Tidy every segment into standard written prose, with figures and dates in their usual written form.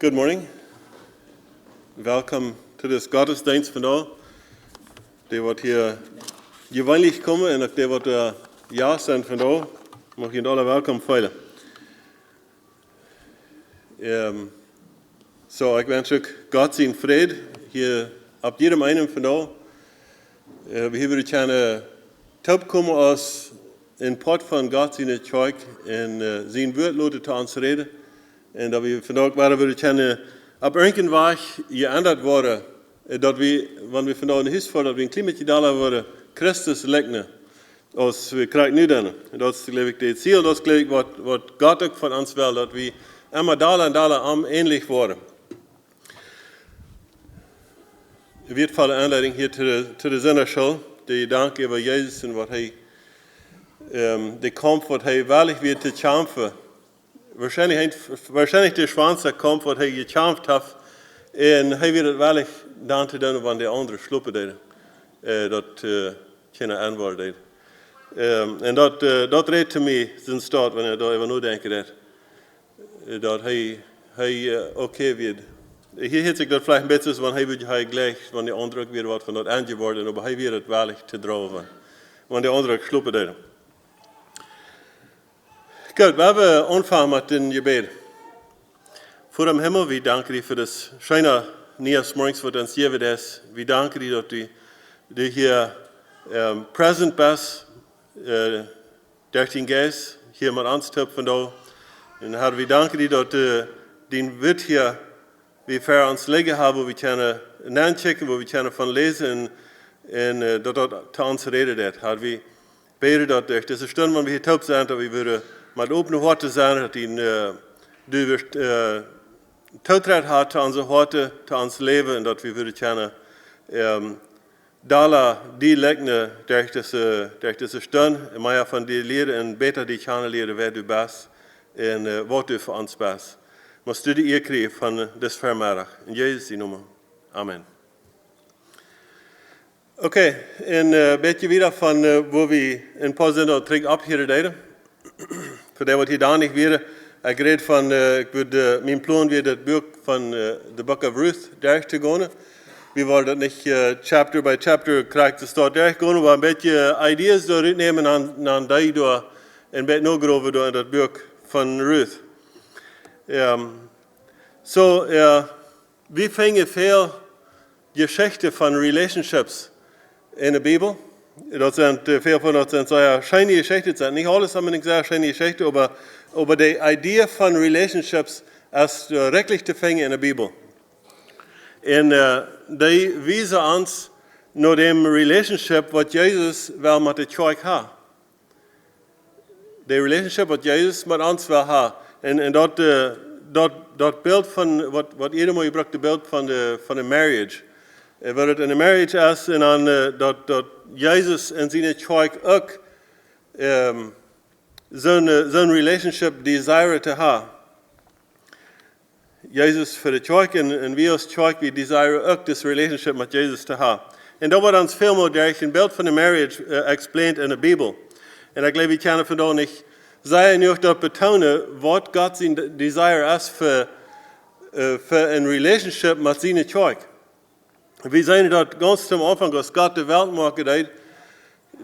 Good morning. Welkom to this godsdienst vandaag. Die wat hier gewöhnlich komen en ook die wat ja zijn vandaag. Mag je alle welkom veilen. Ik wens ook God zijn vrede hier op jedem einen vandaag. We hebben gerne opkomen als een pot van God zijn kerk en zijn woord laten te ons reden. En dat we vandaag waren we gerne op een weg geändert worden. Dat we, wanneer we vandaag in huis voor dat we een klein beetje daler worden, Christus lijken. Als we krijgen nu dan. Dat is geloof ik het ziel, dat is geloof ik wat God ook van ons wil, dat we immer daler en daler am ähnlich worden. Er wird volle aanleiding hier te de zenderschool, die dank over Jezus en wat hij, de kamp wat hij waarlijk weer te kämpfen. Wahrscheinlich der schwanste Kampf, wat hij gekämpft heeft. En hij wil het waarlijk dan te doen, wanneer de anderen slopen deden. Dat geen antwoord deed. En dat reed te mij zijn staat, wanneer ik daar nu denken dat hij oké wird. Hier heeft zich dat vielleicht een beetje, wanneer hij gleich, wanneer de anderen weer wat van dat aangeworden, maar hij wil het waarlijk te dragen. Wanneer de anderen slopen deden. Goed, we hebben aanvangen met een gebed. Voor de Himmel, we danken je voor das schöne nieuws morgens wat ons gegeven is. We danken je dat je hier present bent, door die geest, hier met ons hebt vandaag. En Herr, we danken je dat die woord hier, we voor ons liggen hebben, waar we kunnen nachecken, waar we kunnen van lezen en dat te ons reden deed. Herr, we bidden dat durch deze stunde, wanneer we hier top zijn, dat we willen met openen harten zijn, dat du wirst toetreden hat te onze harten, te ons leven, en dat we willen kunnen daler die leggen durch deze stunde, en meer van die leren en beter die kunnen leren wer du bist en wat du voor ons bist. Moest du die eer krijgen van dit vanmiddag. In Jezus' naam. Amen. Oké, een beetje weer van waar we een paar zinnen terug op hier deden. Voor die wat hier daar niet weer, ik reed van, ik würde, mijn plan weer het boek van the Book of Ruth door te gaan. We waren dat niet chapter by chapter krijgt te start doorgaan, maar een beetje ideeën dooruit nemen aan die door, en beetje nog over door in dat boek van Ruth. We vinden veel geschichten van relationships in de Bijbel. Dat zijn veel van dat zijn zeer schöne Geschichten. Het zijn niet alles een zeer schöne Geschichten, aber de idee van relationships is rechtlich te vinden in de Bijbel. En die wijzen ons naar de relationship wat Jezus wel met de kerk heeft. De relationship wat Jezus met ons wil hebben. En dat beeld van, wat iedereen gebruikt, het beeld van de marriage. Wat het in de marriage is, en dan dat Jezus en zijn kerk ook zo'n relationship desire te hebben. Jezus voor de kerk en wij als kerk, we desire ook deze relationship met Jezus te hebben. En dat wordt ons veel meer door een beeld van de marriage explained in de Bijbel. En ik geloof, we kunnen vandaag niet zeer genoeg dat betonen wat God zijn desire is voor een relationship met zijn kerk. We zijn dat ganz zum Anfang, als Gott de wereld maken deed,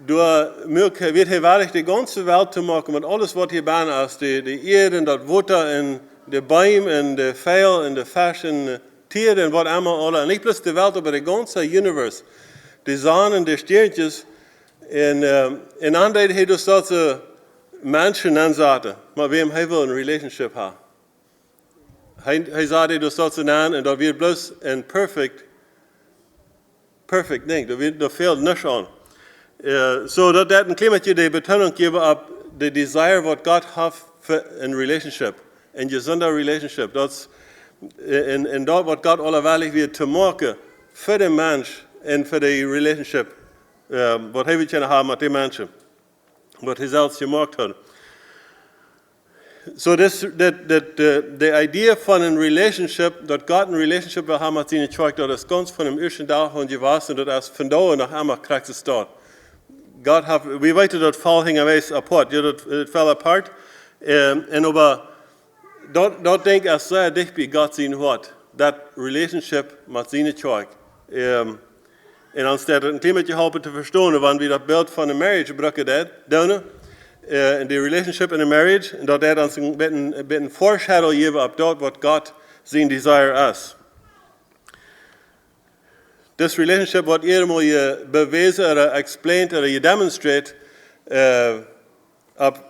door wird hij waardig de ganze wereld te maken met alles wat hier bijna is. De eer en dat water en de boom en de veil en de vis en de tieren en wat allemaal alle. En niet plus de wereld, maar de ganze universe. De zon en de sterretjes. En dan deed hij dus dat ze mensen aanzaten, maar wem hij wil een relationship hebben. Hij zei dus dat ze aan en dat werd bloos een perfect ding, daar veelt niks aan. Dat een klein beetje de betoning geven op de desire wat God heeft voor een relationship. Een gezonde relationship. En dat wat God allerweilig weer te maken voor de mens en voor de relationship. Wat hij wil kunnen hebben met die mensen. Wat hij zelfs gemaakt had. De idee van een relationship, dat God een relationship wil hebben met zijn kerk, dat is ganz van de eerste dag van geweest en dat is vandaag nog helemaal krijgt te staan. We weten dat val ging geweest apart, ja, dat fell apart. En aber dat denk ik als zeer dicht bij God zijn woord. Dat relationship met zijn kerk. En ons dat een klein beetje helpen te verstaan, want we dat beeld van een marriage gebruiken doen. In de relationship in a marriage. En dat ons een beetje foreshadow geven op dat wat God zijn desire is. This relationship wordt eenmaal je bewezen, or explained, or je demonstrate op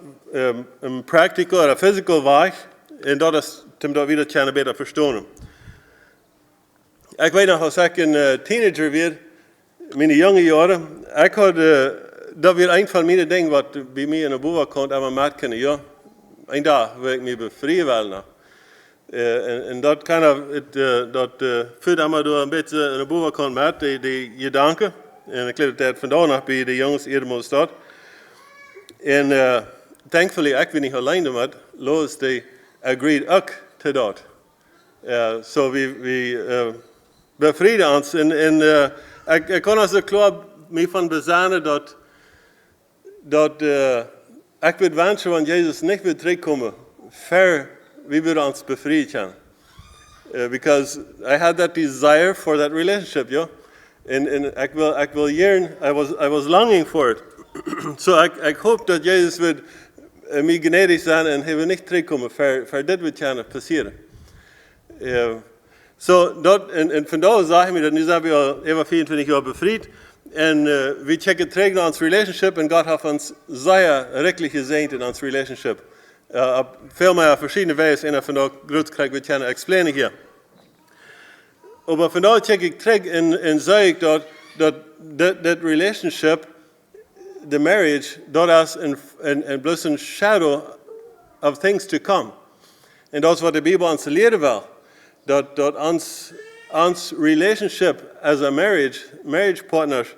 een practical or physical weg. En dat is om dat weer te beter verstaan. Ik weet nog, als ik een teenager werd, mijn jonge jaren, ik had, dat weer een van mijn dingen wat bij mij in de boven komt, aan mijn maat kunnen, ja, een dag wil ik me bevrijden willen. En dat kan dat voelt allemaal door een beetje in de boven komt met die gedanken. En ik geloof dat vandaag nog bij de jongens eerder staat. En thankfully, ik ben niet alleen damit, los die agreed ook te dat. So we bevrijden ons. En ik kan als klaar mee van bezanen dat ik wil wensen, want Jezus niet wil terugkomen, ver we willen ons bevrijden. Because I had that desire for that relationship, yeah. En ik wil yearn, I was longing for it. So ik hoop dat Jezus wil mij gnädig zijn en hij wil niet terugkomen, ver dit wil kunnen passeren. So dat, en vandaar zeg ik dat nu zijn we al over 24 jaar bevrijd. En we checken terug naar ons relationship en God heeft ons zeer rijkelijk gezegend in ons relationship. Op veel meer verschillende wijzen en vandaag goed krijg we kunnen explainen hier. Maar vandaag check ik terug en zeg ik dat relationship, the marriage, dat is een plus een shadow of things to come. En dat is wat de Bijbel ons leren wil. Dat ons relationship as a marriage partner,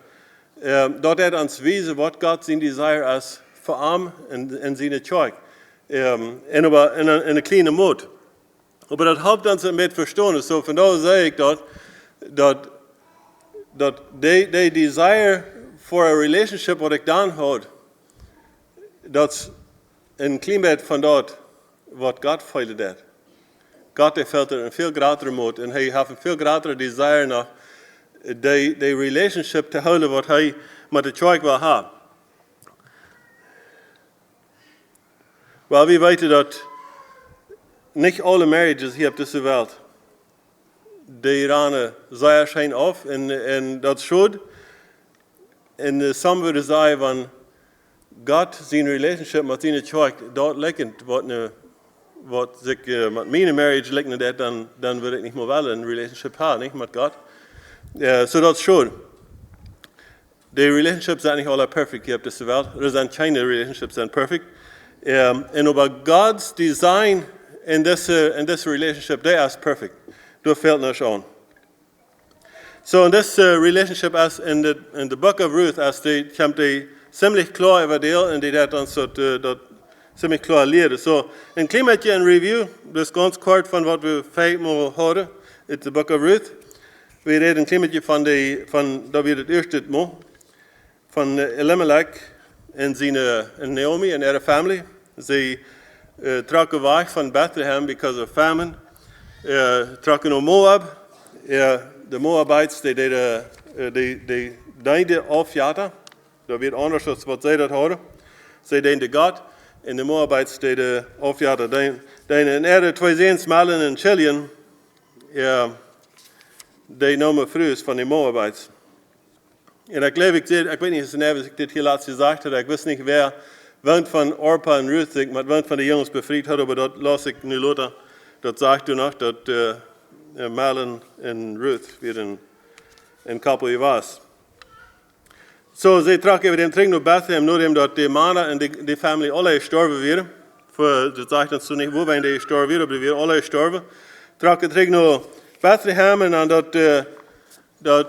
dat ons wijzen wat God zijn desire is voor hem en zijn kerk. In een kleine moed. Maar dat helpt ons een beetje verstaan. So vandaar zeg ik dat die desire for a relationship wat ik dan houd, dat is een klein beetje van dat wat God voelde dat. God heeft er een veel grotere moed en hij heeft een veel grotere desire naar die relationship te houden wat hij met de kerk wil hebben. Wel, we weten dat niet alle marriages hier op deze wereld, die ranen zeer schijn af en dat is goed. En sommigen willen zeggen van God zijn relationship met zijn kerk, dat lijkt wat zich met mijn marriage lijkt, dan wil ik niet meer wel een relationship hebben, niet met God. So dat is goed. De relationships zijn niet alle perfect hier op deze wereld. Er zijn geen relationships zijn perfect. En over God's design in this relationship, that is perfect. Dat fehlt niks aan. So in this relationship, as in the book of Ruth, as die komt die ziemlich klar over deel en die dat ons dat ziemlich klar leren. So een klein beetje een review, dus ganz kort van wat we vijfmaal horen in the book of Ruth. We reden een klein beetje van dat we het eerste mo van Elimelech en Naomi en haar family. Ze trokken weg van Bethlehem because of famine. Trokken naar Moab. De Moabites, die deden afjagen. Dat werd anders dan wat zij dat hadden. Zij deden God. En de Moabites deden afjagen. En er twee zoons, Malin en Chilion, die namen vrouwen van de Moabites. En ik geloof, ik weet niet of ik dit hier laatst gezegd had, ik wist niet wer van Orpa en Ruth, maar van de jongens bevrijd had, maar dat las ik nu later. Dat zegt u nog, dat Malin en Ruth weer een koppel was. Zo, ze trokken over den terug naar Bethlehem, nadat dat de mannen en de familie alle gestorven waren. Dat zegt ons zo niet, hoe zijn die gestorven waren, maar die waren alle gestorven. Trokken terug naar Bethlehem en dan dat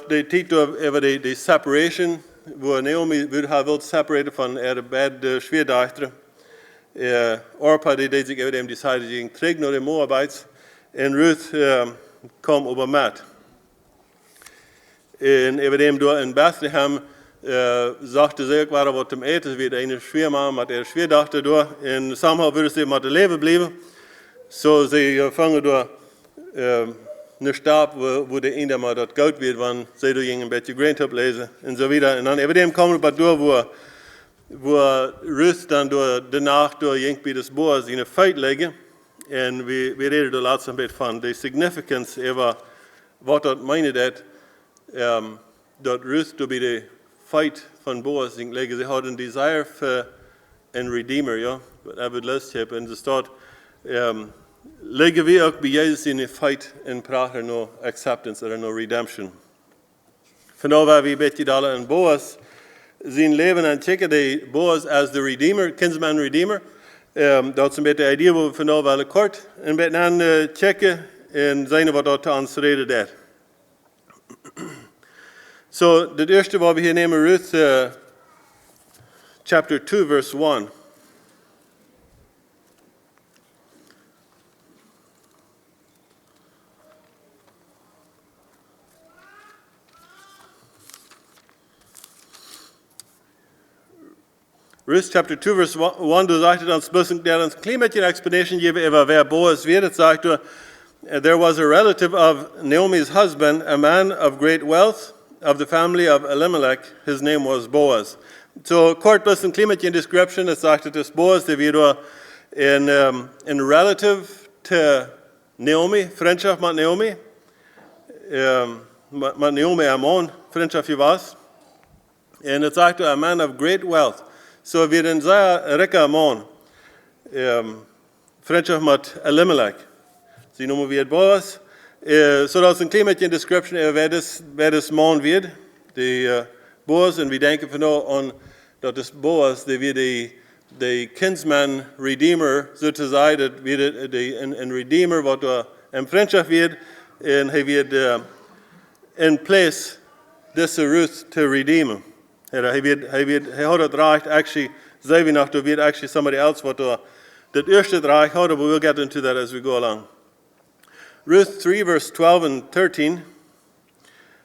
de tijd over de separation, waar Naomi wilde separaten van haar beide schwiegerdochteren. Orpa deed zich over dem decided ze ging terug naar de Moabites en Ruth kwam op een mat. En over dem door in Bethlehem sagte ze ook waar wat te eten, ze werd een schwierman met haar schwiegerdochter door en somehow wilde ze met leven blijven. So sie fangen da eine Stab, wo der Inder mal dort Gold wird, wann sie da ein bisschen Grantop lesen und so wieder. Und dann über dem kommen wir da, wo Ruth dann danach irgendwie das Boas in eine Feit legen. Und wir reden da laatst ein bisschen von der Significance, über was dort meint das, dort Ruth da bei der Feit von Boas legen. Sie hat einen Desire für einen Redeemer, ja, was er wird Lust haben. Und es dort, legen wir auch bei Jesus in der Feit und brauchen noch Acceptance oder noch Redemption. Von daher, wie bet je alle in Boas, zijn leven en checken de Boas als de Redeemer, kinsman Redeemer. Dat is een beetje de idee waar we vandaag wel kort een beetje aan checken en zijn wat dat aan reden dat. So, het eerste wat we hier nemen, Ruth, chapter 2, verse 1. Ruth chapter 2 verse 1, du sagst uns bloß der uns ein bisschen explanation geben über wer Boas wird. It sagt, there was a relative of Naomi's husband, a man of great wealth, of the family of Elimelech. His name was Boaz. So, kort bloß ein bisschen description. Es sagt, dass Boaz, der wieder in relative to Naomi, Freundschaft mit Naomi, mit Naomi am Mann, Freundschaft wie was. Und es sagt, a man of great wealth. So wir in sehr reicher Mann, Freundschaft mit Elimelech. Sie noemen wie het Boas. So dat is een klein beetje een description wer das Mann wird. Die Boas, en we denken vandaag aan dat is Boas, die weer de kinsman redeemer, sozusagen, dat weer een redeemer wat een vriendschap wird, en hij wird in place deze Ruth te redeemen. Hij had het recht, actually, zei we nog, there wird actually somebody else what that eerste recht had, but we'll get into that as we go along. Ruth 3, verse 12 and 13.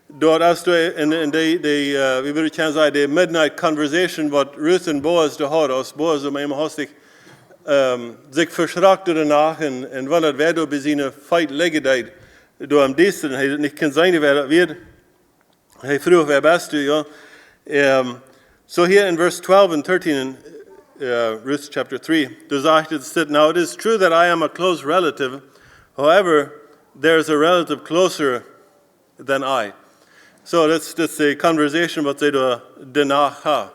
Dort als du in wie würde ich sagen, die midnight conversation, wat Ruth und Boaz da had, als Boaz immer hast sich verschreckt danach und weil er wer bis in eine Fight legedeit, du am Diensten, er nicht kann sein, wer das wird. Hey, früher wer bist du, ja. So here in verse 12 and 13 in Ruth chapter 3, du sagst, now it is true that I am a close relative, however, there is a relative closer than I. So that's a conversation what they do danach ha.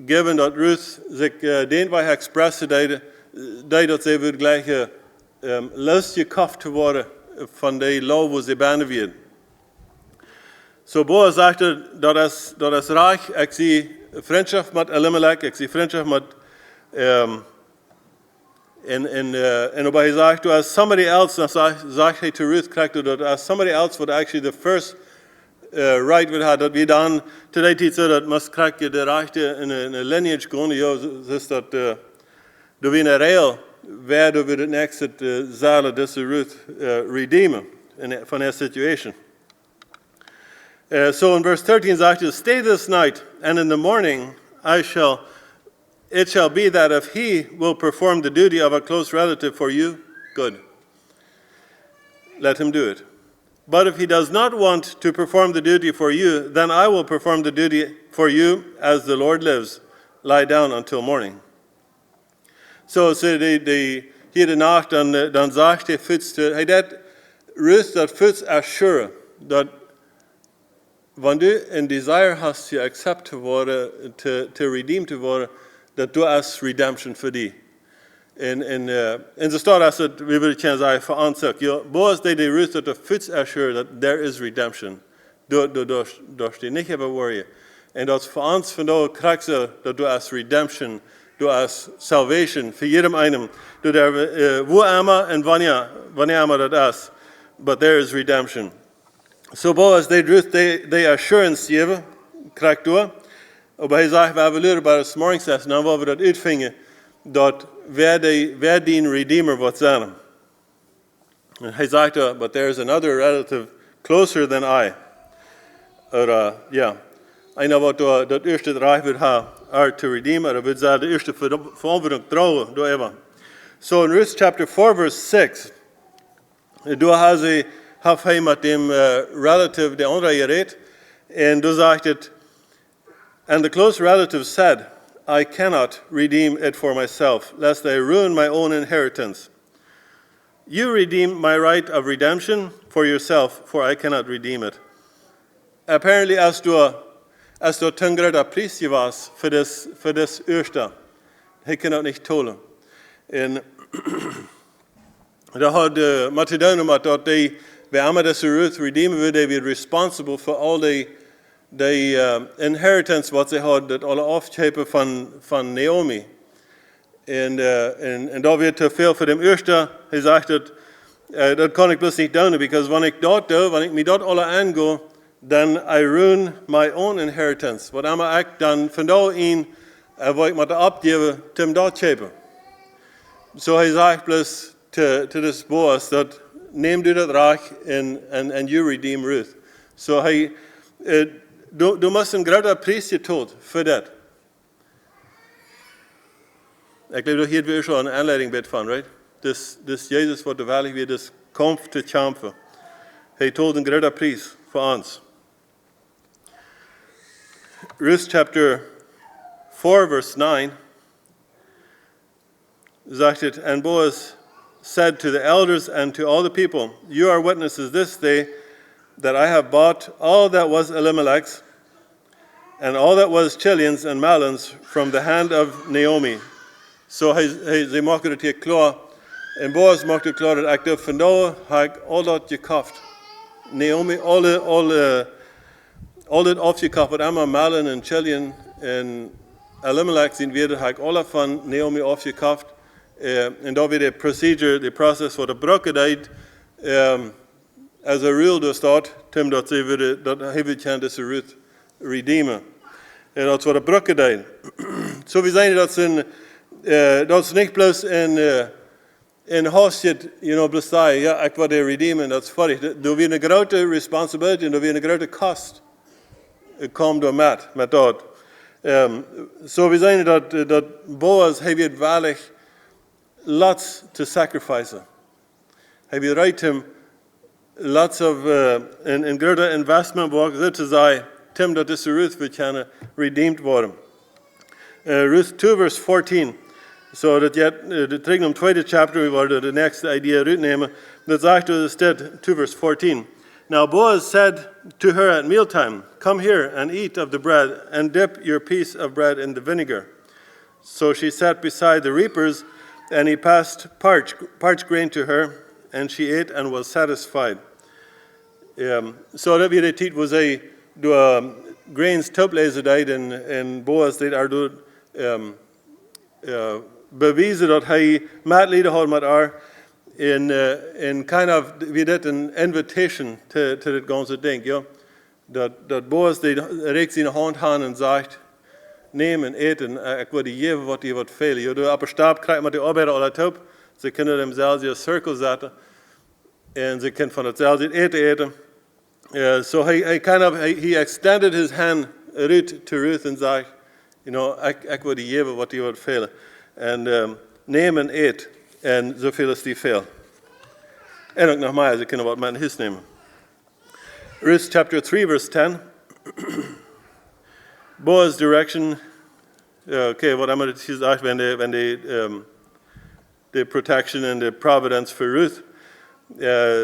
Given that Ruth sich den Weich expressed, dass sie wird gleich lust gekauft worden von der Lau, wo sie bane wird. So Boaz sagte, dat is reich, ik zie Freundschaft mit Elimelech, ik zie Freundschaft mit and aber he sagt, as somebody else, dan sagt hij to Ruth, krijgt u dat as somebody else would actually the first right would have, dat we dan, today teach so dat must krijg je de rechte in een lineage gaan, ja, is dat, door wie een rail, wer door het next zalen, deze Ruth redeemen van haar situation. So in verse 13 sagt er, stay this night, and in the morning it shall be that if he will perform the duty of a close relative for you, good. Let him do it. But if he does not want to perform the duty for you, then I will perform the duty for you as the Lord lives. Lie down until morning. So hier de nacht, dan sagt hij, hij dat Ruth dat voets assure, dat wanneer du een desire hast to accept te worden, te redeem te worden, dat du als redemption voor die. En zo staat als het, we willen kunnen zeggen, voor ons ook. Ja, Boaz deed de Ruth dat de voets assure that there is redemption. Door je niet hebben worry. En dat voor ons vandaag krijg je dat du als redemption, du als salvation, voor jedem einem, du der, wo einmal en wanneer einmal dat is. But there is redemption. So Boaz deed Ruth de assurance geven, krijgt door. Aber hij zegt, we hebben leren bij het morgensles, dan willen we dat uitvingen, dat wer die redeemer wordt zijn. En hij zegt, but there is another relative closer than I. Einer wat dat eerste reich wil hebben, to redeemen, dat wil zeggen, de eerste verantwoording trouwen, door even. So in Ruth chapter 4 verse 6, du har hij met dem relative de andere gereed, en du sagt het, and the close relative said, I cannot redeem it for myself, lest I ruin my own inheritance. You redeem my right of redemption for yourself, for I cannot redeem it. Apparently, as du tyngre pris was för des örsta, he cannot nicht tåla. En det hade Macedonia att de med dessa Ruth redeemer they be responsible for all the inheritance what they had that alla avköper från Naomi. En då wird te veel för dem örsta, he sagt att dat kan ik plus nicht doen, because when ik dat doe, when ik me dat alla angår, then I ruin my own inheritance. Wat ik dan vandaag in, wat ik moet opgeven, tem dat köpen. So hij zegt plus to this Boaz that neem du dat reich and you redeem Ruth. So hij, du musst een groter prijs getoond voor dat. Ik geloof dat hier weer zo'n aanleiding bent van, right? Dus Jezus wordt de waarlijk weer dus komt te kämpfen. Hij toont een groter prijs voor ons. Ruth chapter 4 verse 9 sagt it, and Boaz said to the elders and to all the people, you are witnesses this day that I have bought all that was Elimelech's and all that was Chilion's and Mahlon's from the hand of Naomi. So ze maken het hier klaar. En Boaz maakt het klaar dat ik de vandaag heb ik al dat gekocht. Naomi, al dat afgekocht, wat allemaal Mahlon en Chilion en Elimelech zijn weer, heb ik alle van Naomi afgekocht. En daar weer de procedure, de proces wat de brokken deed, als een rule dus dat, tim dat ze weer, dat hebben we deze Ruth redeemen. En dat is wat de brokken deed. Zo we zijn dat is niet plus in hosted, plus zeggen, ja, ik wil de redeemen, dat is fertig. Er weer een grote responsibility en er weer een grote kost komt door met dat. Zo we zijn dat Boaz heeft waarlijk lots to sacrifice. Hij bereidt hem lots of een grote investment voor zo te zeggen, Tim, dat deze Ruth wil kunnen redeemed worden. Ruth 2 verse 14. So dat de terug naar tweede chapter, we worden de next idea uitnemen. Dat zegt dus dit, 2 verse 14. Now Boaz said to her at mealtime, come here and eat of the bread, and dip your piece of bread in the vinegar. So she sat beside the reapers, and he passed parched grain to her, and she ate and was satisfied. So dat weer de tijd was hij door grains toplezen deed, en Boaz deed er door bewijzen dat hij medelijden had met haar, in kind of, wie dat een invitation to dat ganze ding, ja. Dat Boaz reikt zijn hand aan en zegt, neem en eten, ik wil je geven wat je wat veel. Ja, door op een stap krijgt met de arbeider alle top, ze kunnen themselves in een cirkel zetten, en ze kunnen van hetzelfde eten. So he extended his hand to Ruth and zegt, ik wil je geven wat je wat veel. En neem en eet, en zoveel is die veel. En ook nog maar, ze kunnen wat met huis nemen. Ruth chapter 3 verse 10. Boaz direction. Okay, wat hebben we gezegd when the protection and the providence for Ruth.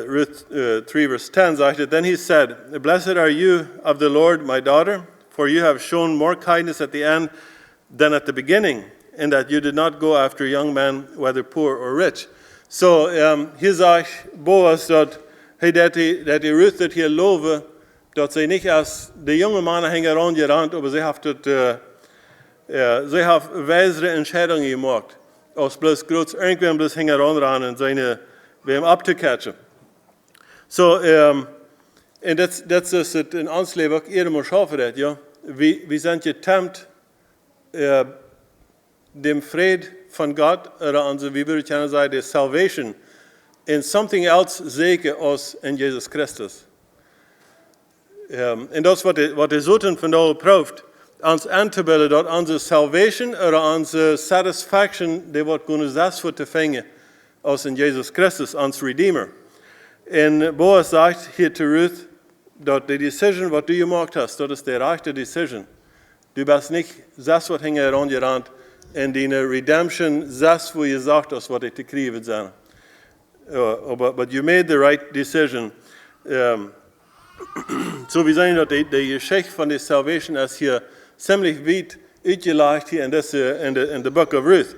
Ruth 3 verse 10 zegt it. Then he said, blessed are you of the Lord, my daughter, for you have shown more kindness at the end than at the beginning, in that you did not go after young men, whether poor or rich. So hier zegt Boaz dat die Ruth dat hier loven, dat zij niet als de jonge mannen hingen rondgerand, maar ze heeft wijzere entscheidungen gemaakt. Als bloß groot irgendwann bloß hingen rondran en zijn bij hem op te catchen. So, en dat is het in ons leven ook eerder maar schaffen dat, ja. We zijn getemd dem vrede van God, oder onze, wie würde ich sagen, der salvation, in something else zeker als in Jesus Christus. En dat is wat de zoeten vandaag proeft, ons antabellen dat onze salvation oder onze satisfaction, die wordt kunnen zelfs voor te vangen als in Jesus Christus, ons Redeemer. En Boaz sagt hier zu Ruth, dat de decision wat du gemacht hast, dat is de rechte decision. Du bist nicht zelfs wat hingen herangerand in die redemption, zelfs wo je sagt, dat wat ik te krijgen zijn. But you made the right decision. So wir sehen, dass die Geschichte von der Salvation ist hier ziemlich weit uitgelegd hier in the book of Ruth.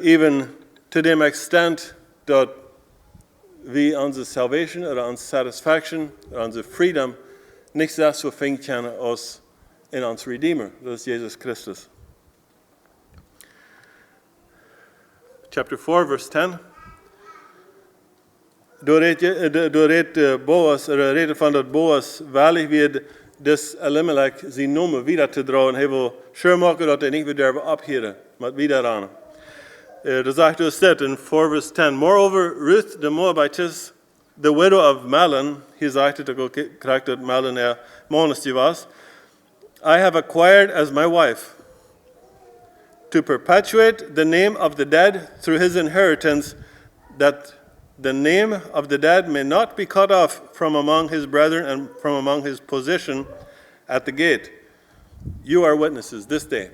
Even to dem extent that we unsere Salvation oder unsere Satisfaction oder unsere Freedom nicht selbst so finden können als in uns Redeemer, das ist Jesus Christus. Chapter 4, verse 10. Door redt Boaz, redt van dat Boaz weilig wird, des Elimelech zijn noemen wieder te dragen. Hij wil sure maken dat hij niet weer durven afheren, maar wieder aan. Da sagt dus dit in 4 verse 10. Moreover, Ruth the Moabitess, the widow of Mahlon, hier sagt het ook krijgt dat Mahlon monestie was, I have acquired as my wife, to perpetuate the name of the dead through his inheritance, that the name of the dead may not be cut off from among his brethren and from among his position at the gate. You are witnesses this day.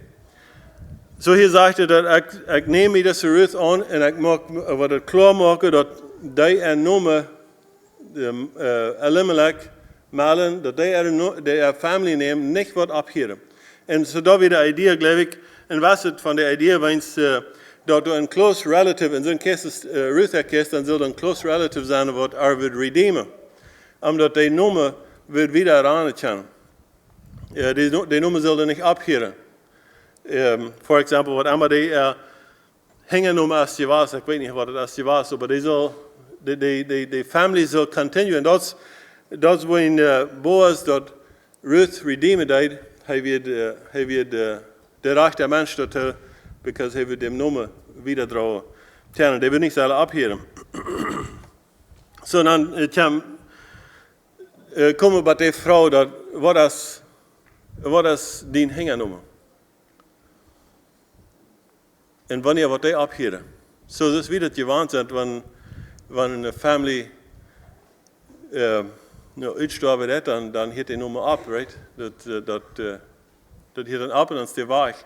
So hier zegt hij dat ik neem me deze Ruth aan en ik maak wat het klaarmaken dat die noemen Elimelech, Mahlon, dat die family name niet wordt afheren. En zo dat weer de idee, geloof ik, en was het van de idee wens dat een close relative, in zo'n case Ruth herkent, dan zal een close relative zijn wat er wordt redeemen. Omdat die noemen wordt weer aangekomen. Die noemen zullen niet afheren. For example, wat allemaal die hingen noemen als je was, ik weet niet wat het als je was, maar die family zal continue. En dat is wanneer Boaz dat Ruth redeemen deed, hij wird de rechte mens dat because hij wil dem noemen wieder dragen. Tja, die wil niet zelf afheren. Zo dan komen we bij die vrouw dat wat is die hingen noemen. En wanneer wordt die afheren? Zo dat is weer dat je waanzint, wanneer een family uitsterven heeft, dan heet die noemen op, right? Dat heet dan op en dan is die weg.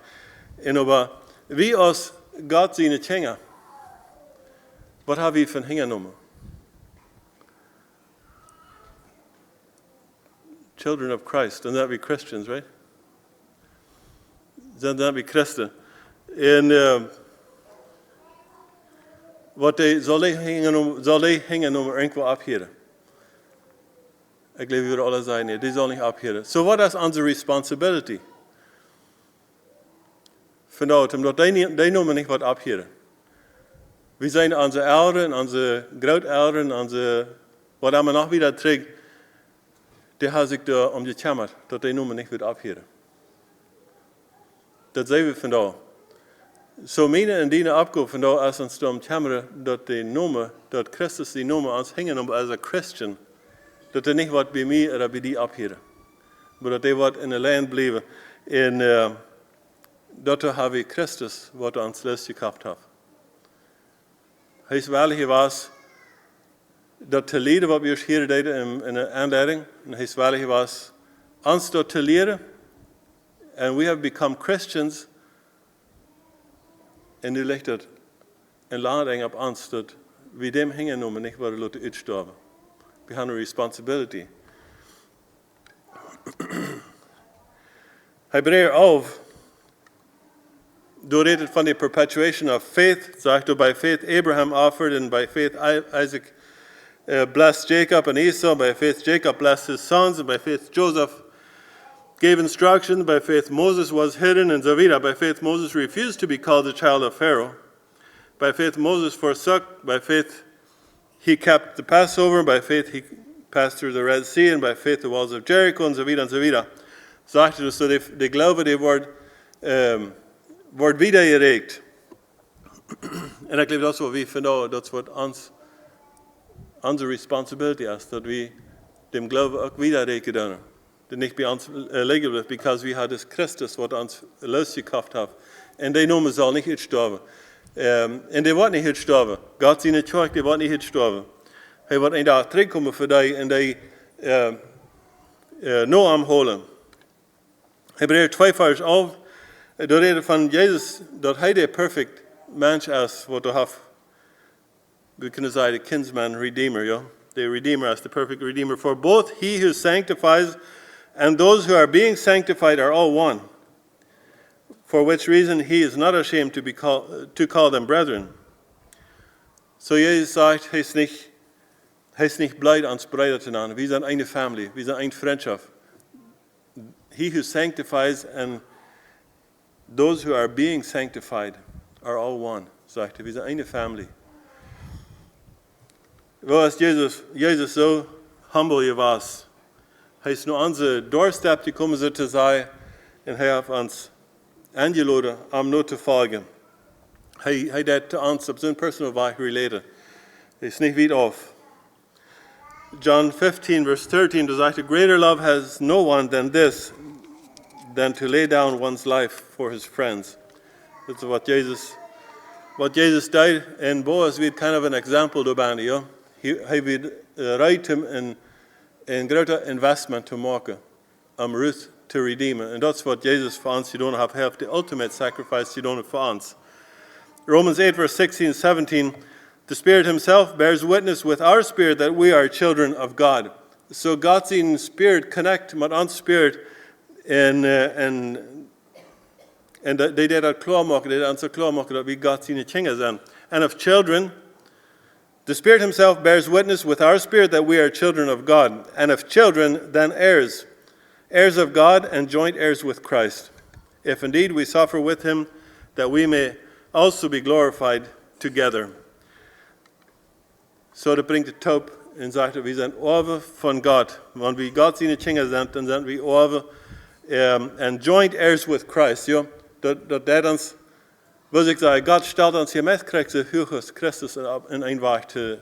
En aber wie als God zijn Kinder, wat hebben we van hingen noemen? Children of Christ, dan zijn we Christians, right? Dan zijn we Christen. En wat zal die hingen noemen irgendwo afheren? Ik geloof, we alle zijn hier, die zal niet afheren. So what is onze responsibility? Vandaar, omdat die noemen niet wat afheren. We zijn onze ouderen, onze grootouderen, onze, wat allemaal nog weer terug, die hebben zich daar om gekemmerd, dat die noemen niet wat afheren. Dat zijn we vandaar. Zo mijn en die opgave vandaar als ons om kammeren, dat die noemen, dat Christus die noemen ons hingen om als een Christian, dat er niet wat bij mij of bij die afheren. Maar dat die wat in de land blijven. En dat hebben we Christus wat ons les gekapt heeft. Hij is wel was dat te leren wat we hier deden in de aanleiding. En hij is wel was ons dat te leren. And we have become Christians. En nu ligt het een lading op ons dat we dem hingen noemen niet worden laten uitsterven. We hebben een responsibility. Hebreeën 11, door het van de perpetuation of faith, zegt hij bij faith Abraham offered, en bij faith Isaac blessed Jacob and Esau, by faith Jacob blessed his sons, and by faith Joseph gave instruction, by faith Moses was hidden in Zavira, by faith Moses refused to be called the child of Pharaoh, by faith Moses forsook, by faith he kept the Passover, by faith he passed through the Red Sea, and by faith the walls of Jericho, and Zavira. Zegt hij dus, so de geloven die wordt wiedergereikt. En ik geloof dat is wat we vinden, dat is wat onze responsibility is, dat we dem geloven ook wiederreiken doen. die nicht bei uns liegen wird, because we had das Christus, was uns losgekauft hat. Und die Nummer soll nicht gestorben. Und die wird nicht gestorben. Gott seine Kirche, die wird nicht gestorben. Er wird einen Tag zurückkommen für die und die nur am holen. Hebräer 2, Vers 11, da redet von Jesus, dass er der perfekt Mensch ist, was du hast. Wir können sagen, der Kinsman, Redeemer, ja? The Redeemer is the perfect Redeemer. For both he who sanctifies and those who are being sanctified are all one. For which reason he is not ashamed to call them brethren. So Jesus sagt, er ist nicht blöd ans Breiter zueinander. Wir sind eine Family, wir sind eine Freundschaft. He who sanctifies and those who are being sanctified are all one, sagt er. Wir sind eine Family. Wo ist Jesus so humble gewesen? Er ist nur unser Doorstep gekommen, so zu sein, und er hat uns eingeladen, ihm nur zu folgen. Er hat uns auf seine personal Weise related. Er ist nicht weit auf. John 15, verse 13, da sagt er, greater love has no one than this, than to lay down one's life for his friends. Das ist was Jesus deed, und Boaz wird kind of an example dabei, ja. Hij wird bereit, een groot investment te maken om Ruth te redeemen. En dat is wat Jezus voor ons gedaan heeft. Hij heeft de ultimate sacrifice gedaan voor ons. Romans 8, verse 16, 17. The Spirit himself bears witness with our spirit that we are children of God. So God's spirit connect met ons spirit en they did dat klaarmaken, they did ons klaarmaken dat we God's kinderen zijn. And of children, the Spirit himself bears witness with our spirit that we are children of God. And if children, then heirs. Heirs of God and joint heirs with Christ. If indeed we suffer with him, that we may also be glorified together. So dat bringt het op en zegt, we zijn over van God. Want wie God zijn kinderen zijn, dan zijn we over and joint heirs with Christ. Ja? Dat ons, was ik zei, God stelt ons hier met Christus in een weg te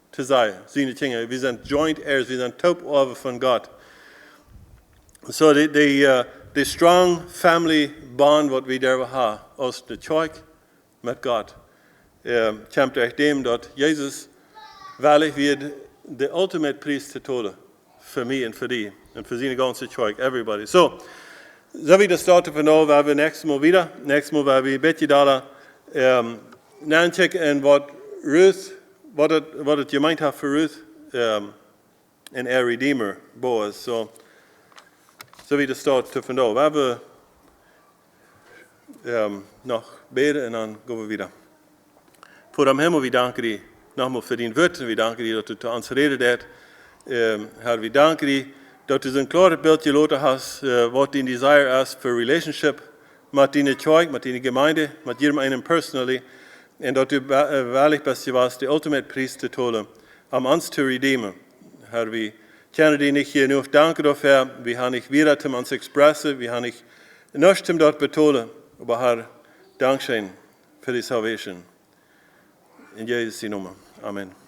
zijn. Zijn kinderen, we zijn joint heirs, we zijn top over van God. So the strong family bond wat we daar hebben, als de kerk met God, komt echt dem dat Jezus wellicht weer de ultimate priest te tonen voor mij en voor die en voor zijn ganze kerk, everybody. So we dat starten vandaag, waar we nächstes Mal wieder, nächstes Mal waar we een beetje daar nachecken en wat Ruth, wat het gemeend heeft voor Ruth en Redeemer, Boaz. So we dat starten vandaag. We hebben nog beden en dan gaan we weer. Voor de Himmel, we danken die nogmaals voor die woord en we danken die dat u te ons reden hebt. Herr, we danken die dat u een klaar beeld gelaten hast, wat die desire is voor relationship met die kerk, met die gemeinde, met iedereen einen personally. En dat u waarlijk best was, de ultimate priest te tonen, om ons te redeemen. Herr, we kennen die niet genoeg danken dafür, we gaan niet weer het ons expressen, we gaan niet niets hem dat betonen, maar Herr, dank zijn voor die salvation. In Jezus' naam. Amen.